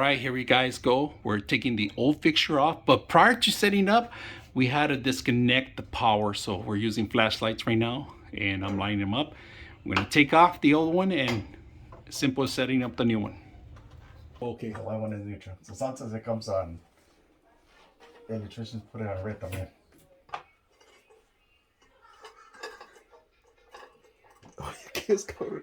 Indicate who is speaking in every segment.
Speaker 1: right, here we guys go. We're taking the old fixture off, but prior to setting up, we had to disconnect the power. So we're using flashlights right now, and I'm lining them up. I'm gonna take off the old one, and simple as setting up the new one.
Speaker 2: Okay, the light one is neutral. So sometimes it comes on, the electricians put it on red también. Oye, ¿qué es, cabrón?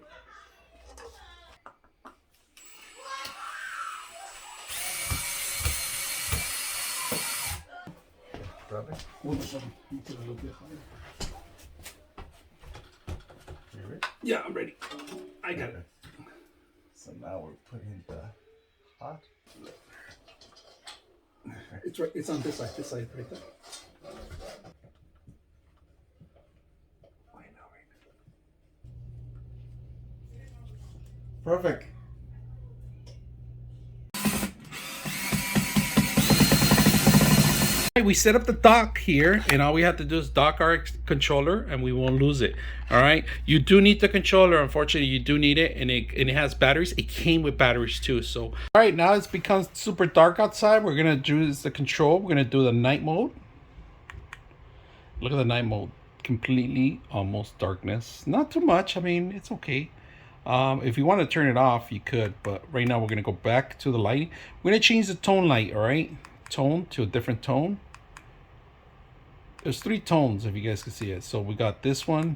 Speaker 1: Yeah, I'm ready. I got it.
Speaker 2: So now we're putting the hot.
Speaker 1: It's right. It's on this side right there.
Speaker 2: Perfect.
Speaker 1: We set up the dock here, and all we have to do is dock our controller, and we won't lose it. All right, you do need the controller. Unfortunately, you do need it, and it has batteries. It came with batteries too. So all right, now it's become super dark outside. We're gonna do the control. We're gonna do the night mode. Look at the night mode, completely almost darkness. Not too much. I mean, it's okay. If you want to turn it off, you could, but right now we're gonna go back to the lighting. We're gonna change the tone light. All right, tone to a different tone. There's 3 tones, if you guys can see it. So we got this one,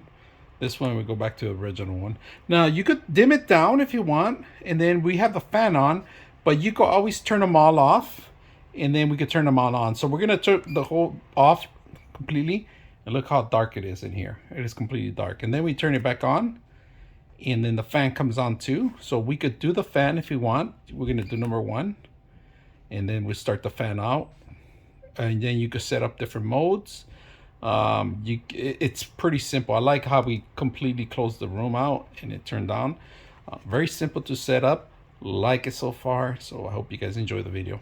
Speaker 1: we go back to the original one. Now you could dim it down if you want, and then we have the fan on, but you can always turn them all off, and then we could turn them all on. So we're gonna turn the whole off completely, and look how dark it is in here. It is completely dark, and then we turn it back on, and then the fan comes on too. So we could do the fan if you want. We're gonna do number 1, and then we start the fan out, and then you could set up different modes. It's pretty simple. I like how we completely closed the room out and it turned on. Very simple to set up. Like it so far, so I hope you guys enjoy the video.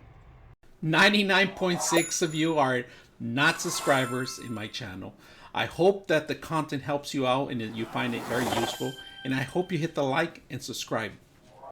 Speaker 1: 99.6 of you are not subscribers in my channel. I hope that the content helps you out and that you find it very useful, and I hope you hit the like and subscribe.